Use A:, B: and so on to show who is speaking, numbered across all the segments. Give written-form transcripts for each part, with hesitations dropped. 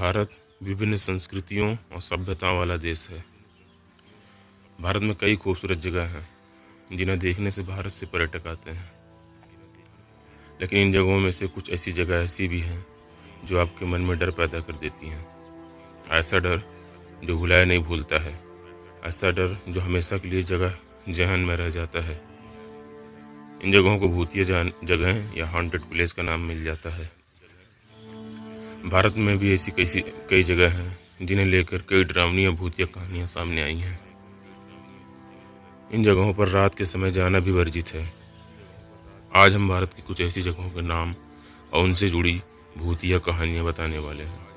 A: भारत विभिन्न संस्कृतियों और सभ्यताओं वाला देश है। भारत में कई खूबसूरत जगह हैं जिन्हें देखने से भारत से पर्यटक आते हैं, लेकिन इन जगहों में से कुछ ऐसी जगह ऐसी भी हैं जो आपके मन में डर पैदा कर देती हैं। ऐसा डर जो भुलाया नहीं भूलता है, ऐसा डर जो हमेशा के लिए जहन में रह जाता है। इन जगहों को भूतिया जगह या हॉन्टेड प्लेस का नाम मिल जाता है। भारत में भी ऐसी कई जगह हैं जिन्हें लेकर कई डरावनी या भूतिया कहानियां सामने आई हैं। इन जगहों पर रात के समय जाना भी वर्जित है। आज हम भारत की कुछ ऐसी जगहों के नाम और उनसे जुड़ी भूतिया कहानियां बताने वाले हैं।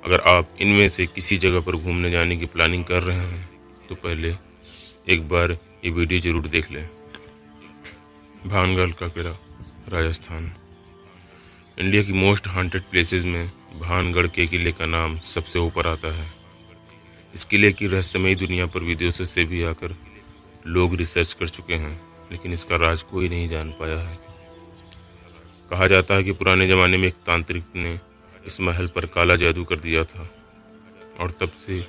A: अगर आप इनमें से किसी जगह पर घूमने जाने की प्लानिंग कर रहे हैं तो पहले एक बार ये वीडियो जरूर देख लें। भानगढ़ का किला, राजस्थान। इंडिया की मोस्ट हॉन्टेड प्लेसेस में भानगढ़ के किले का नाम सबसे ऊपर आता है। इस किले की रहस्यमयी दुनिया पर विदेशों से भी आकर लोग रिसर्च कर चुके हैं, लेकिन इसका राज कोई नहीं जान पाया है। कहा जाता है कि पुराने ज़माने में एक तांत्रिक ने इस महल पर काला जादू कर दिया था और तब से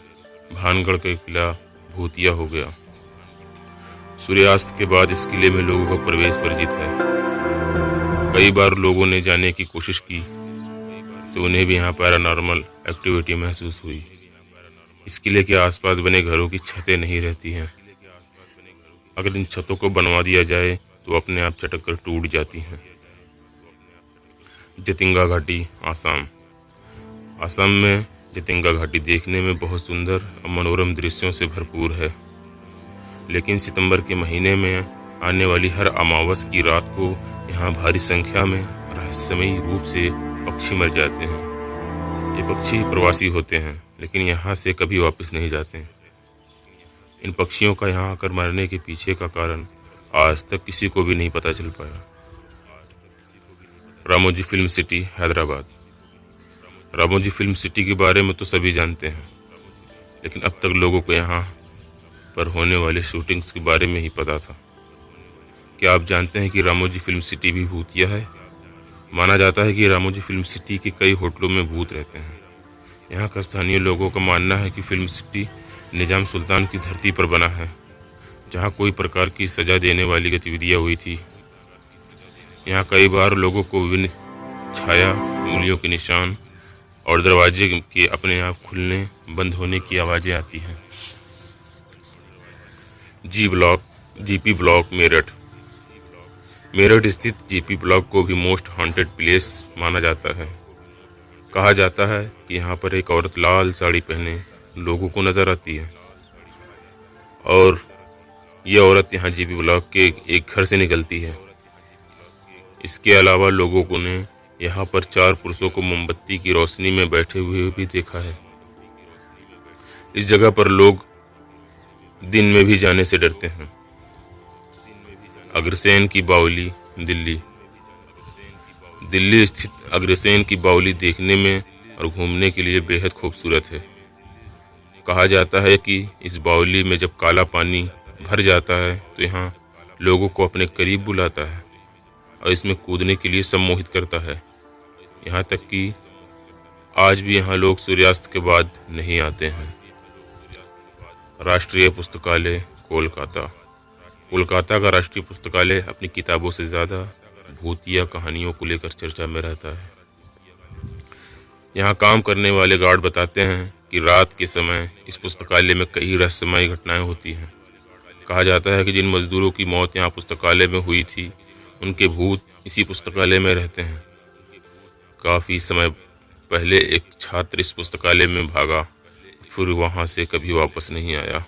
A: भानगढ़ का किला भूतिया हो गया। सूर्यास्त के बाद इस किले में लोगों का प्रवेश वर्जित है। कई बार लोगों ने जाने की कोशिश की तो उन्हें भी यहाँ पैरानॉर्मल एक्टिविटी महसूस हुई। इस किले के आसपास बने घरों की छतें नहीं रहती हैं। अगर इन छतों को बनवा दिया जाए तो अपने आप चटक कर टूट जाती हैं। जतिंगा घाटी, आसाम। असम में जतिंगा घाटी देखने में बहुत सुंदर और मनोरम दृश्यों से भरपूर है, लेकिन सितंबर के महीने में आने वाली हर अमावस की रात को यहाँ भारी संख्या में रहस्यमयी रूप से पक्षी मर जाते हैं। ये पक्षी प्रवासी होते हैं, लेकिन यहाँ से कभी वापस नहीं जाते। इन पक्षियों का यहाँ आकर मरने के पीछे का कारण आज तक किसी को भी नहीं पता चल पाया। Ramoji film city, Hyderabad. Ramoji film city के बारे में तो सभी जानते हैं, लेकिन अब तक लोगों को यहाँ पर होने वाले शूटिंग्स के बारे में ही पता था। क्या आप जानते हैं कि रामोजी फिल्म सिटी भी भूतिया है? माना जाता है कि रामोजी फिल्म सिटी के कई होटलों में भूत रहते हैं। यहाँ का स्थानीय लोगों का मानना है कि फिल्म सिटी निजाम सुल्तान की धरती पर बना है, जहाँ कोई प्रकार की सजा देने वाली गतिविधियाँ हुई थी। यहाँ कई बार लोगों को विभिन्न छाया, उंगलियों के निशान और दरवाजे के अपने आप खुलने बंद होने की आवाज़ें आती हैं। GP block, Meerut. मेरठ स्थित जीपी ब्लॉक को भी मोस्ट हॉन्टेड प्लेस माना जाता है। कहा जाता है कि यहाँ पर एक औरत लाल साड़ी पहने लोगों को नजर आती है और यह औरत यहाँ जीपी ब्लॉक के एक घर से निकलती है। इसके अलावा लोगों को ने यहाँ पर 4 पुरुषों को मोमबत्ती की रोशनी में बैठे हुए भी देखा है। इस जगह पर लोग दिन में भी जाने से डरते हैं। अग्रसेन की बावली, दिल्ली स्थित अग्रसेन की बावली देखने में और घूमने के लिए बेहद खूबसूरत है। कहा जाता है कि इस बावली में जब काला पानी भर जाता है तो यहाँ लोगों को अपने करीब बुलाता है और इसमें कूदने के लिए सम्मोहित करता है। यहाँ तक कि आज भी यहाँ लोग सूर्यास्त के बाद नहीं आते हैं। राष्ट्रीय पुस्तकालय, कोलकाता का राष्ट्रीय पुस्तकालय अपनी किताबों से ज़्यादा भूतिया कहानियों को लेकर चर्चा में रहता है। यहाँ काम करने वाले गार्ड बताते हैं कि रात के समय इस पुस्तकालय में कई रहस्यमयी घटनाएं होती हैं। कहा जाता है कि जिन मजदूरों की मौत यहाँ पुस्तकालय में हुई थी, उनके भूत इसी पुस्तकालय में रहते हैं। काफ़ी समय पहले एक छात्र इस पुस्तकालय में भागा, फिर वहाँ से कभी वापस नहीं आया।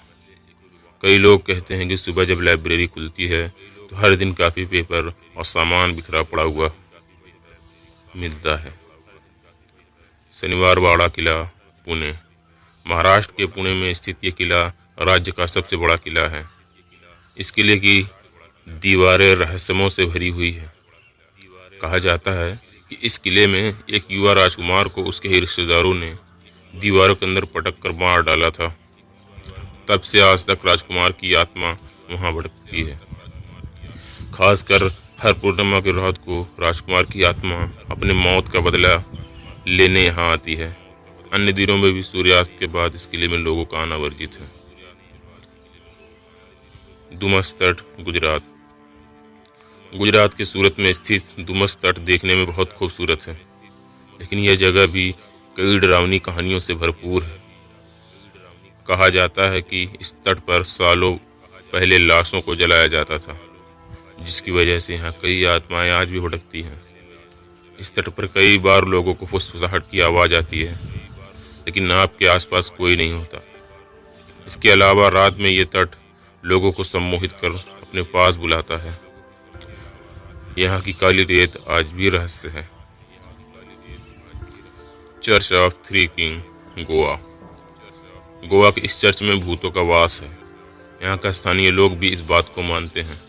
A: कई लोग कहते हैं कि सुबह जब लाइब्रेरी खुलती है तो हर दिन काफ़ी पेपर और सामान बिखरा पड़ा हुआ मिलता है। शनिवारवाड़ा किला, पुणे। महाराष्ट्र के पुणे में स्थित ये किला राज्य का सबसे बड़ा किला है। इस किले की दीवारें रहस्यों से भरी हुई है। कहा जाता है कि इस किले में एक युवा राजकुमार को उसके रिश्तेदारों ने दीवारों के अंदर पटक कर मार डाला था। तब से आज तक राजकुमार की आत्मा वहां भटकती है। खासकर हर पूर्णिमा की रात को राजकुमार की आत्मा अपने मौत का बदला लेने यहाँ आती है अन्य दिनों में भी सूर्यास्त के बाद इस किले में लोगों का आना वर्जित है। दुमस तट, गुजरात। गुजरात के सूरत में स्थित दुमस तट देखने में बहुत खूबसूरत है, लेकिन यह जगह भी कई डरावनी कहानियों से भरपूर है। कहा जाता है कि इस तट पर सालों पहले लाशों को जलाया जाता था, जिसकी वजह से यहाँ कई आत्माएं आज भी भटकती हैं। इस तट पर कई बार लोगों को फुसफुसाहट की आवाज़ आती है, लेकिन नाव के आसपास कोई नहीं होता। इसके अलावा रात में ये तट लोगों को सम्मोहित कर अपने पास बुलाता है। यहाँ की काली रेत आज भी रहस्य है। Church of three king, Goa. Goa के इस चर्च में भूतों का वास है। यहाँ का स्थानीय लोग भी इस बात को मानते हैं।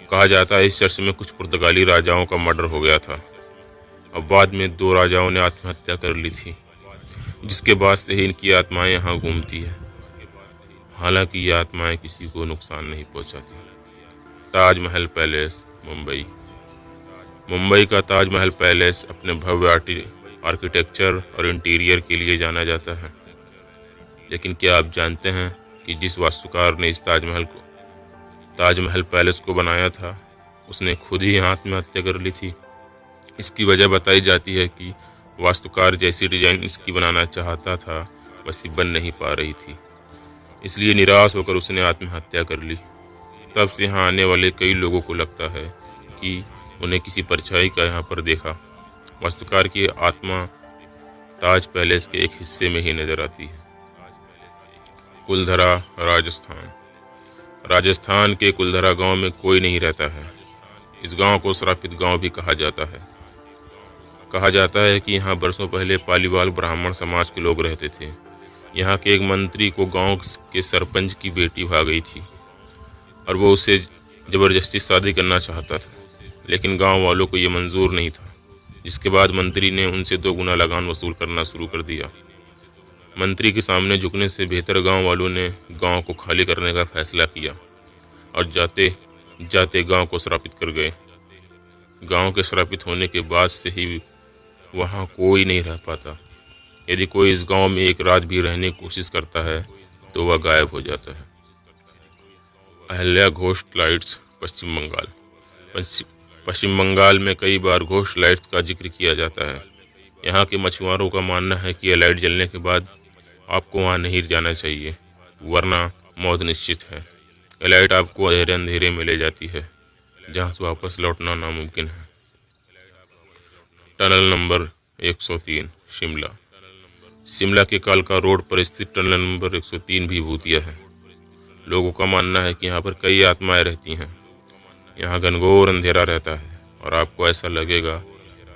A: कहा जाता है इस चर्च में कुछ पुर्तगाली राजाओं का मर्डर हो गया था और बाद में 2 राजाओं ने आत्महत्या कर ली थी, जिसके बाद से ही इनकी आत्माएं यहाँ घूमती है। हालांकि ये आत्माएं किसी को नुकसान नहीं पहुंचाती। ताजमहल पैलेस, मुंबई। मुंबई का ताजमहल पैलेस अपने भव्य आर्किटेक्चर और इंटीरियर के लिए जाना जाता है। लेकिन क्या आप जानते हैं कि जिस वास्तुकार ने इस ताजमहल पैलेस को बनाया था, उसने खुद ही आत्महत्या कर ली थी। इसकी वजह बताई जाती है कि वास्तुकार जैसी डिजाइन इसकी बनाना चाहता था, वैसी बन नहीं पा रही थी, इसलिए निराश होकर उसने आत्महत्या कर ली। तब से यहाँ आने वाले कई लोगों को लगता है कि उन्हें किसी परछाई का यहाँ पर देखा। वास्तुकार की आत्मा ताज पैलेस के एक हिस्से में ही नजर आती है। कुलधरा, राजस्थान। राजस्थान के कुलधरा गांव में कोई नहीं रहता है। इस गांव को श्रापित गांव भी कहा जाता है। कहा जाता है कि यहाँ बरसों पहले पालीवाल ब्राह्मण समाज के लोग रहते थे। यहाँ के एक मंत्री को गांव के सरपंच की बेटी भाग गई थी और वो उसे जबरदस्ती शादी करना चाहता था, लेकिन गांव वालों को ये मंजूर नहीं था, जिसके बाद मंत्री ने उनसे 2 गुना लगान वसूल करना शुरू कर दिया। मंत्री के सामने झुकने से बेहतर गांव वालों ने गांव को खाली करने का फैसला किया और जाते जाते गांव को श्रापित कर गए। गांव के श्रापित होने के बाद से ही वहां कोई नहीं रह पाता। यदि कोई इस गांव में एक रात भी रहने की कोशिश करता है तो वह गायब हो जाता है। अहल्या घोस्ट लाइट्स, पश्चिम बंगाल। पश्चिम बंगाल में कई बार घोस्ट लाइट्स का जिक्र किया जाता है। यहाँ के मछुआरों का मानना है कि यह लाइट जलने के बाद आपको वहाँ नहीं जाना चाहिए, वरना मौत निश्चित है। यह लाइट आपको अंधेरे में ले जाती है, जहाँ से वापस लौटना नामुमकिन है। Tunnel number 103, Shimla. शिमला के कालका रोड पर स्थित टनल नंबर 103 भी भूतिया है। लोगों का मानना है कि यहाँ पर कई आत्माएं रहती हैं। यहाँ घनघोर अंधेरा रहता है और आपको ऐसा लगेगा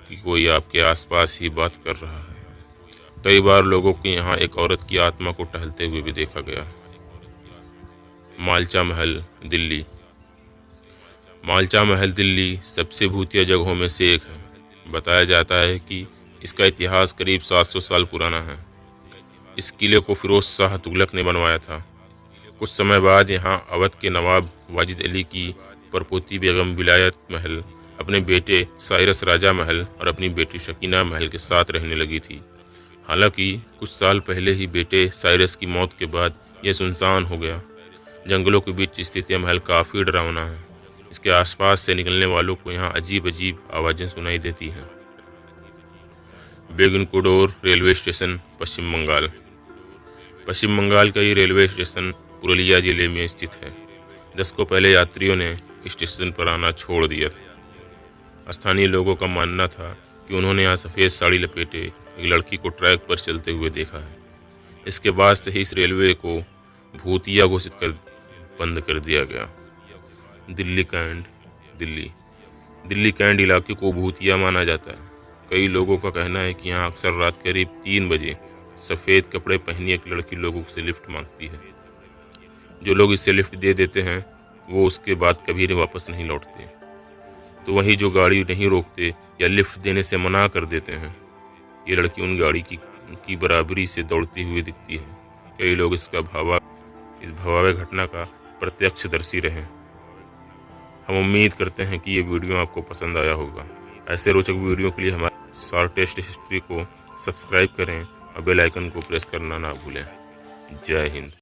A: कि कोई आपके आसपास ही बात कर रहा है। कई बार लोगों को यहाँ एक औरत की आत्मा को टहलते हुए भी देखा गया। मालचा महल, दिल्ली। मालचा महल दिल्ली सबसे भूतिया जगहों में से एक है। बताया जाता है कि इसका इतिहास करीब 700 साल पुराना है। इस किले को फिरोज शाह तुगलक ने बनवाया था। कुछ समय बाद यहाँ अवध के नवाब वाजिद अली की परपोती बेगम विलायत महल अपने बेटे साइरस राजा महल और अपनी बेटी शकीना महल के साथ रहने लगी थी। हालांकि कुछ साल पहले ही बेटे साइरस की मौत के बाद यह सुनसान हो गया। जंगलों के बीच स्थित यह महल काफ़ी डरावना है। इसके आसपास से निकलने वालों को यहाँ अजीब अजीब आवाज़ें सुनाई देती हैं। बेगनकुडोर रेलवे स्टेशन, पश्चिम बंगाल। पश्चिम बंगाल का ये रेलवे स्टेशन पुरुलिया जिले में स्थित है। दशकों पहले यात्रियों ने स्टेशन पर आना छोड़ दिया था। स्थानीय लोगों का मानना था कि उन्होंने यहाँ सफ़ेद साड़ी लपेटे एक लड़की को ट्रैक पर चलते हुए देखा है। इसके बाद से ही इस रेलवे को भूतिया घोषित कर बंद कर दिया गया। दिल्ली कैंट, दिल्ली कैंट इलाके को भूतिया माना जाता है। कई लोगों का कहना है कि यहाँ अक्सर रात करीब 3 बजे सफ़ेद कपड़े पहनी एक लड़की लोगों से लिफ्ट मांगती है। जो लोग इससे लिफ्ट दे देते हैं वो उसके बाद कभी वापस नहीं लौटते। तो वहीं जो गाड़ी नहीं रोकते या लिफ्ट देने से मना कर देते हैं, ये लड़की उन गाड़ी की बराबरी से दौड़ती हुई दिखती है। कई लोग इस भयावह घटना का प्रत्यक्षदर्शी रहे। हम उम्मीद करते हैं कि ये वीडियो आपको पसंद आया होगा। ऐसे रोचक वीडियो के लिए हमारे शॉर्टेस्ट हिस्ट्री को सब्सक्राइब करें और बेल आइकन को प्रेस करना ना भूलें। जय हिंद।